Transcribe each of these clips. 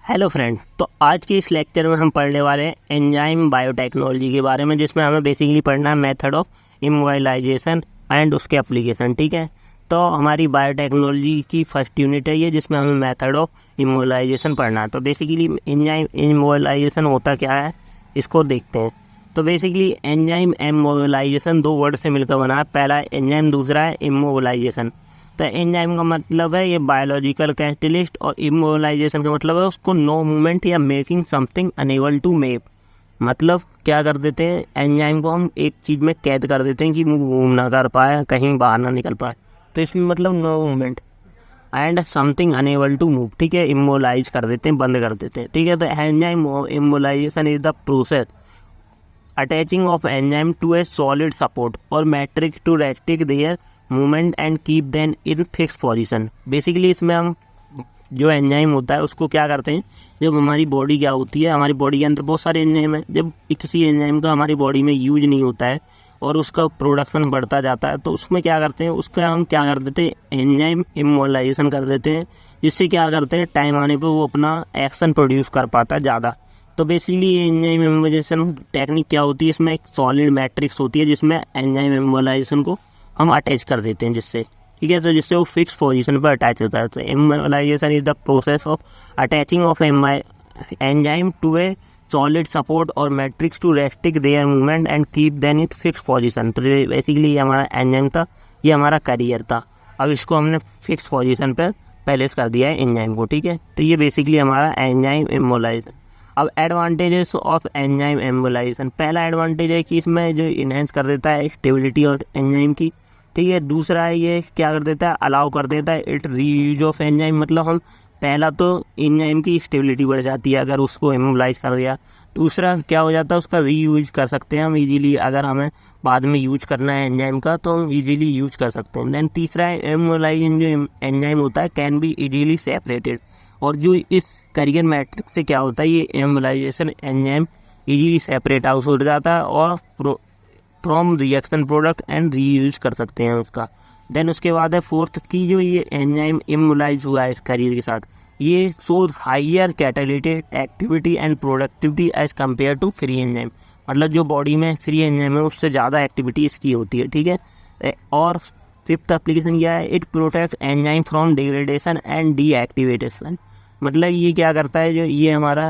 Hello friend. तो आज के इस लेक्चर में हम पढ़ने वाले हैं एंजाइम बायोटेक्नोलॉजी के बारे में, जिसमें हमें बेसिकली पढ़ना है मेथड ऑफ इमोबिलाइजेशन एंड उसके एप्लीकेशन। ठीक है, तो हमारी बायोटेक्नोलॉजी की फर्स्ट यूनिट है ये, जिसमें हमें मेथड ऑफ इमोबिलाइजेशन पढ़ना है। तो बेसिकली एंजाइम इमोबिलाइजेशन होता क्या है, इसको देखते हैं। तो बेसिकली एंजाइम इमोबिलाइजेशन दो वर्ड से मिलकर बना है, पहला एंजाइम, दूसरा है इमोबिलाइजेशन। तो एंजाइम का मतलब है ये बायोलॉजिकल कैटलिस्ट, और इमोबिलाइजेशन का मतलब है उसको नो मूवमेंट या making something unable to make. मतलब क्या कर देते हैं, एंजाइम को हम एक चीज़ में कैद कर देते हैं कि मूव ना कर पाए, कहीं बाहर ना निकल पाए। तो इसमें मतलब no movement and something unable to move. ठीक है, इमोलाइज कर देते हैं, बंद कर देते हैं। ठीक है, तो enzyme immobilization is the process attaching of enzyme to a solid support और matrix to restrict their movement and keep them in fix position. Basically इसमें हम जो एंजाइम होता है उसको क्या करते हैं, जब हमारी बॉडी क्या होती है, हमारी बॉडी के अंदर बहुत सारे एंजाइम है, जब किसी एंजाइम का हमारी बॉडी में यूज नहीं होता है और उसका प्रोडक्शन बढ़ता जाता है, तो उसमें क्या करते हैं, उसका हम क्या कर देते हैं, एंजाइम इमोबिलाइजेशन कर देते हैं, जिससे क्या करते हैं, टाइम आने पर वो अपना एक्शन प्रोड्यूस कर पाता है ज़्यादा। तो बेसिकली एंजाइम इमोबिलाइजेशन टेक्निक क्या होती है, इसमें एक सॉलिड मैट्रिक्स होती है जिसमें एंजाइम इमोबिलाइजेशन को हम अटैच कर देते हैं, जिससे ठीक है, तो जिससे वो फिक्स पोजीशन पर अटैच होता है। तो immobilization is the process of attaching of enzyme to a solid support और matrix to restrict their movement and keep them in fix position. तो बेसिकली ये हमारा एंजाइम था, ये हमारा करियर था। अब इसको हमने फिक्स पोजीशन पर प्लेस कर दिया है एंजाइम को। ठीक है, तो ये बेसिकली हमारा एंजाइम इमोबिलाइजेशन। अब एडवांटेजेस ऑफ एंजाइम इमोबिलाइजेशन, पहला एडवांटेज है कि इसमें जो इन्हेंस कर देता है स्टेबिलिटी और एंजाइम की। ठीक है, दूसरा है ये क्या कर देता है, अलाउ कर देता है इट रीयूज ऑफ एंजाइम। मतलब हम पहला तो एंजाइम की स्टेबिलिटी बढ़ जाती है अगर उसको इमोबिलाइज कर दिया। दूसरा क्या हो जाता है, उसका रीयूज कर सकते हैं हम इजीली, अगर हमें बाद में यूज करना है एंजाइम का तो हम इजीली यूज कर सकते हैं। देन तीसरा है इमोबिलाइजेशन, जो एंजाइम होता है कैन बी इजीली सेपरेटेड। और जो इस करियर मैट्रिक्स से क्या होता है, ये immobilisation enzyme easily separate out हो जाता है और from reaction product and reuse कर सकते हैं उसका। देन उसके बाद है फोर्थ की, जो ये एंजाइम इमोबिलाइज हुआ है इस करियर के साथ, ये shows higher catalytic activity and productivity as compare to free enzyme. मतलब जो बॉडी में फ्री एंजाइम है उससे ज़्यादा एक्टिविटी इसकी होती है। ठीक है, और फिफ्थ एप्लीकेशन क्या है, it protect enzyme from degradation and deactivation. मतलब ये क्या करता है, जो ये हमारा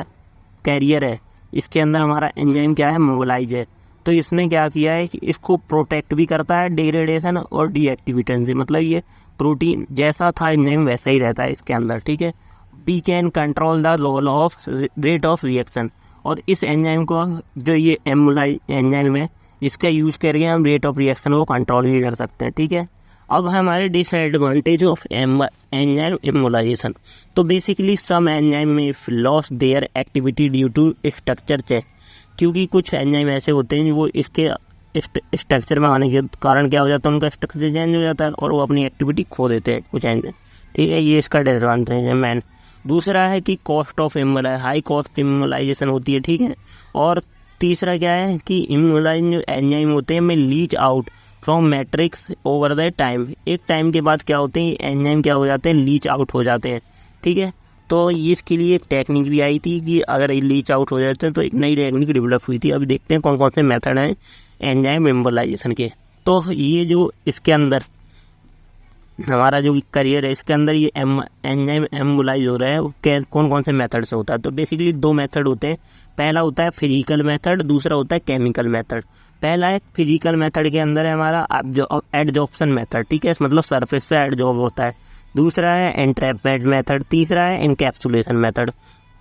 कैरियर है इसके अंदर हमारा एंजाइम क्या है, मोबिलाइज है, तो इसने क्या किया है कि इसको प्रोटेक्ट भी करता है डिग्रेडेशन और डीएक्टिवेशन से। मतलब ये प्रोटीन जैसा था एंजाइम वैसा ही रहता है इसके अंदर। ठीक है, we can control the role of rate of reaction. और इस एंजाइम को जो ये एंजाइम है इसका यूज़ करके हम रेट ऑफ रिएक्शन को कंट्रोल भी कर सकते हैं। ठीक है, अब हमारे डिसएडवांटेज ऑफ एंजाइम इमोबिलाइजेशन। तो बेसिकली सम एंजाइम में loss their activity due to structure change, क्योंकि कुछ एंजाइम ऐसे होते हैं वो इसके स्ट्रक्चर में आने के कारण क्या हो जाता है, उनका स्ट्रक्चर चेंज हो जाता है और वो अपनी एक्टिविटी खो देते हैं कुछ एंजाइम। ठीक है, ये इसका डिसएडवांटेज है मैन। दूसरा है कि cost of immobilisation, high cost immobilisation होती है। ठीक है, और तीसरा क्या है कि इमोबिलाइजेशन जो एंजाइम होते हैं में leach out from matrix over the time. एक टाइम के बाद क्या होते हैं, एंजाइम क्या हो जाते हैं, लीच आउट हो जाते हैं। ठीक है, तो इसके लिए एक टेक्निक भी आई थी कि अगर लीच आउट हो जाते हैं तो एक नई टेक्निक डेवलप हुई थी। अभी देखते हैं कौन कौन से मेथड हैं एंजाइम इमोबिलाइजेशन के। तो ये जो इसके अंदर हमारा जो करियर है इसके अंदर ये एंजाइम इमोबिलाइज हो रहा है, वो कौन कौन से मेथड से होता है। तो बेसिकली दो मेथड होते हैं, पहला होता है फिजिकल मेथड, दूसरा होता है केमिकल मेथड। पहला है फिजिकल मेथड के अंदर है हमारा एडजॉर्प्शन मेथड। ठीक है, मतलब सरफेस से एडजॉर्ब होता है। दूसरा है एंट्रैपमेंट मेथड, तीसरा है इनकैप्सुलेशन मेथड।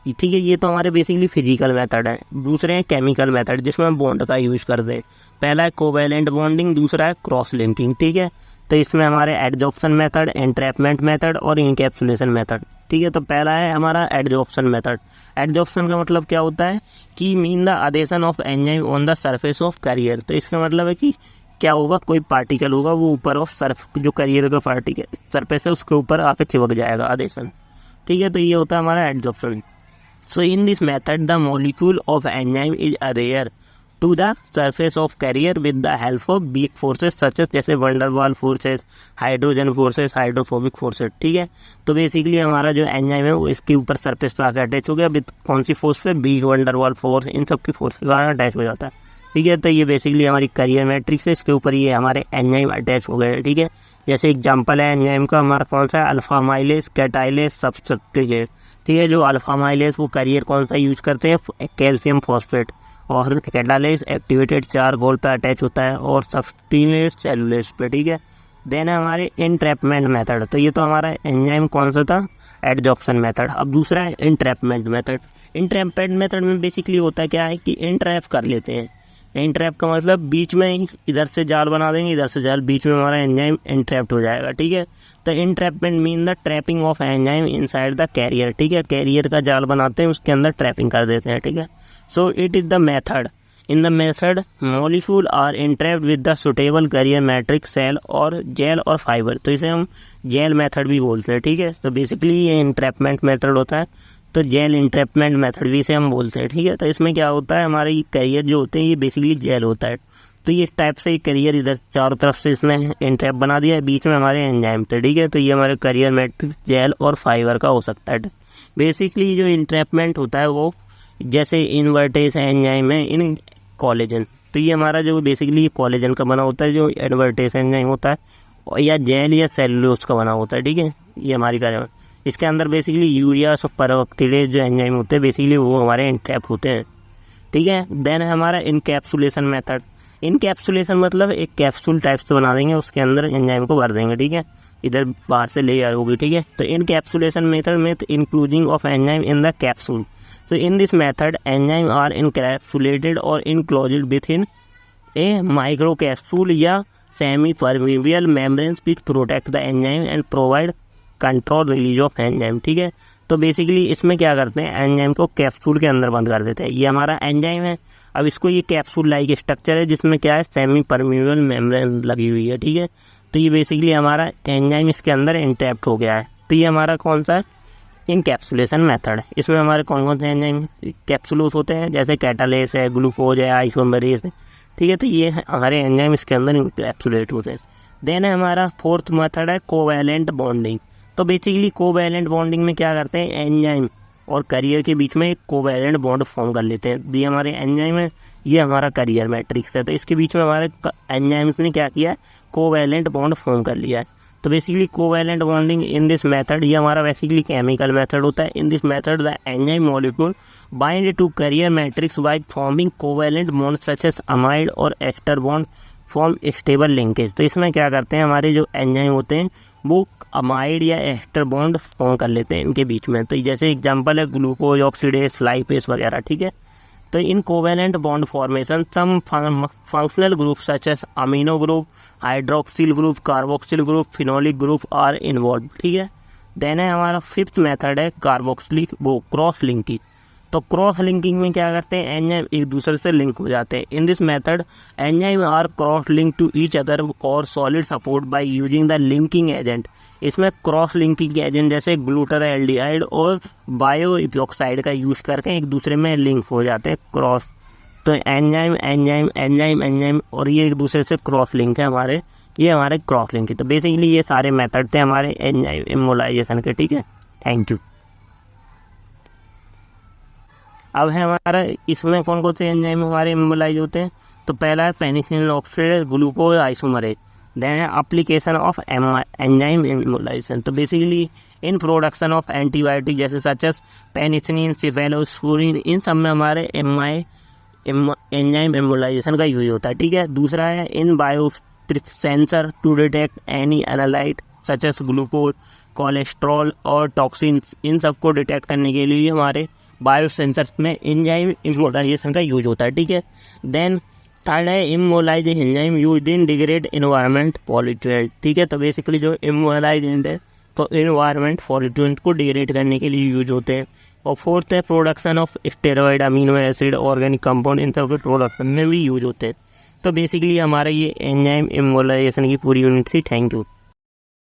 ठीक है, ये तो हमारे बेसिकली फिजिकल मेथड है। दूसरे हैं केमिकल मेथड जिसमें हम बॉन्ड का यूज़ करते हैं। पहला है कोवैलेंट बॉन्डिंग, दूसरा है क्रॉस लिंकिंग। ठीक है, तो इसमें हमारे एडजॉर्प्शन मेथड, एंट्रैपमेंट मेथड और इनकैप्सुलेशन मेथड। ठीक है, तो पहला है हमारा एडजॉर्प्शन मेथड। एडजॉर्प्शन का मतलब क्या होता है कि mean the adhesion of enzyme on the surface of carrier. तो इसका मतलब है कि क्या होगा, कोई पार्टिकल होगा वो ऊपर ऑफ सर्फ जो करियर का पार्टिकल सरफेस है उसके ऊपर आके चिपक जाएगा, अडेशन। ठीक है, तो ये होता है हमारा adsorption. So in this method the molecule of enzyme is adhere to the surface of carrier with the help of weak forces such as जैसे van der Waals forces, hydrogen forces, hydrophobic forces, ठीक है। तो बेसिकली हमारा जो enzyme है वो इसके ऊपर सरफेस पर आकर अटैच हो गया विद कौन सी फोर्स से, वीक, वंडरवाल फोर्स, इन सब की फोर्स के कारण अटैच हो जाता है, ठीक है। तो ये बेसिकली हमारी कैरियर मैट्रिक्स है, इसके ऊपर ये हमारे एंजाइम अटैच हो गए, ठीक है। जैसे एग्जांपल है एंजाइम का हमारा कौन सा है, अल्फा माइलेज, कैटाइलेज, सब्सट्रेट, ठीक है। जो अल्फा माइलेज वो कैरियर कौन सा यूज करते हैं, कैल्शियम फॉस्फेट, और कैटाइलेज एक्टिवेटेड चार गोल पे अटैच होता है, और सब्सटीनेज सेलुलेज पे, ठीक है। देन है हमारे इनट्रैपमेंट मेथड, तो ये तो हमारा एंजाइम कौन सा था, एडजॉर्प्शन मेथड। अब दूसरा है इनट्रैपमेंट मेथड। इनट्रैपमेंट मेथड में बेसिकली होता क्या है कि इनट्रैप कर लेते हैं। इनट्रैप का मतलब बीच में इधर से जाल बना देंगे, इधर से जाल, बीच में हमारा एंजाइम इनट्रैप्ड हो जाएगा, ठीक है। तो entrapment mean the trapping of enzyme inside the carrier, ठीक है। कैरियर का जाल बनाते हैं, उसके अंदर ट्रैपिंग कर देते हैं, ठीक है। So it is the method, in the method molecule are entrapped with the suitable carrier matrix cell और जेल और फाइबर, तो इसे हम जेल मेथड भी बोलते हैं, ठीक है। तो बेसिकली ये इंट्रैपमेंट मेथड होता है, तो जेल इंट्रैपमेंट मेथड भी इसे हम बोलते हैं, ठीक है। तो इसमें क्या होता है, हमारे ये कैरियर जो होते हैं ये बेसिकली जेल होता है, तो ये इस टाइप से कैरियर इधर चारों तरफ से इसने इंट्रैप बना दिया है, बीच में हमारे एंजाइम थे, ठीक है। तो ये हमारे कैरियर मैट्रिक्स जेल और फाइबर का हो सकता है। बेसिकली जो इंट्रैपमेंट होता है वो जैसे इन्वर्टेज एंजाइम है इन कोलेजन, तो ये हमारा जो बेसिकली कोलेजन का बना होता है, जो इन्वर्टेज एंजाइम होता है, या जेल या सेलुलोज का बना होता है, ठीक है। ये हमारी कार्य, इसके अंदर बेसिकली यूरिया परऑक्सीडेज जो एंजाइम होते हैं बेसिकली वो हमारे इंट्रैप होते हैं, ठीक है। देन है हमारा इनकैप्सुलेशन मेथड। इनकैप्सुलेशन मतलब एक कैप्सूल टाइप से बना देंगे, उसके अंदर एंजाइम को भर देंगे, ठीक है। इधर बाहर से लेयर होगी, ठीक है। तो इनकैप्सुलेशन मेथड में including of enzyme in the capsule, so in this method enzyme are encapsulated or enclosed within a microcapsule या semi permeable membranes which protect the enzyme and provide control release of enzyme, ठीक है। तो basically इसमें क्या करते हैं, enzyme को capsule के अंदर बंद कर देते हैं। ये हमारा एंजाइम है, अब इसको ये कैप्सूल लाइक स्ट्रक्चर है जिसमें क्या है, सेमी परमेबल मेम्ब्रेन लगी हुई है, ठीक है। तो ये बेसिकली हमारा एंजाइम इसके अंदर इंट्रैप्ट हो गया है, तो ये हमारा कौन सा है, इनकैप्सुलेशन मेथड। इसमें हमारे कौन कौन से एंजाइम कैप्सूल्स होते हैं, जैसे कैटालेस है, ग्लूकोज है, आइसोमरेज है, ठीक है। तो ये हमारे एंजाइम इसके अंदर इनकैप्सुलेट होते हैं। देन है हमारा फोर्थ मेथड है कोवैलेंट बॉन्डिंग। तो बेसिकली कोवैलेंट बॉन्डिंग में क्या करते हैं, एंजाइम और कैरियर के बीच में एक कोवैलेंट बॉन्ड फॉर्म कर लेते हैं। ये हमारे एंजाइम है, ये हमारा कैरियर मैट्रिक्स है, तो इसके बीच में हमारे एंजाइम्स ने क्या किया है, कोवैलेंट बॉन्ड फॉर्म कर लिया है। तो basically covalent bonding in this method, ये हमारा बेसिकली केमिकल मेथड होता है। In this method the enzyme molecule bind to carrier matrix by forming covalent bond such as amide और ester bond form stable linkage. तो इसमें क्या करते हैं, हमारे जो एंजाइम होते हैं वो अमाइड या एस्टर बॉन्ड फॉर्म कर लेते हैं इनके बीच में। तो जैसे एग्जांपल है ग्लूकोज, ऑक्सीडेज, लाइपेज वगैरह, ठीक है। तो in covalent bond formation some functional group such as amino group, hydroxyl group, carboxyl group, phenolic group are involve, ठीक है। देन है हमारा फिफ्थ मेथड है कार्बोक्सिलिक वो क्रॉस लिंकिंग। तो क्रॉस लिंकिंग में क्या करते हैं, एंजाइम एक दूसरे से लिंक हो जाते हैं। In this method enzyme are cross link to each other और solid support by using the linking agent. इसमें क्रॉस लिंकिंग एजेंट जैसे ग्लूटाराल्डिहाइड और बायो इपॉक्साइड का यूज़ करके एक दूसरे में लिंक हो जाते हैं क्रॉस। तो एंजाइम एंजाइम एंजाइम एंजाइम और ये एक दूसरे से क्रॉस लिंक है हमारे, ये हमारे क्रॉस लिंक है। तो बेसिकली ये सारे मेथड थे हमारे एंजाइम इमोलाइजेशन के, ठीक है। Thank you. अब है हमारा इसमें कौन कौन से एंजाइम हमारे इमोलाइज होते हैं। तो पहला है penicillin oxidase, glucose isomerase. Then है एप्लीकेशन ऑफ एंजाइम इमोलाइजेशन। तो basically in production of antibiotic जैसे सच एज पेनिसिलिन, सिफेलोस्पुरिन, इन सब में हमारे एंजाइम इमोलाइजेशन का यूज होता है, ठीक है। दूसरा है in bio sensor to detect any analyte such as glucose, cholesterol और टॉक्सिन्स, इन सबको डिटेक्ट करने के लिए हमारे बायो सेंसर्स में एंजाइम इमोलाइजेशन का यूज होता है, ठीक है। देन थर्ड है immobilize enzyme use in degrade environment pollutant, ठीक है। तो बेसिकली जो इमोलाइजेंट है तो इन्वायरमेंट पॉल्यूटेंट को डिग्रेड करने के लिए यूज होते हैं। और फोर्थ है production of steroid, amino acid, organic compound, इन सब के प्रोडक्शन में भी यूज होते हैं। तो बेसिकली हमारा ये एंजाइम इमोलाइजेशन की पूरी यूनिट थी। Thank you.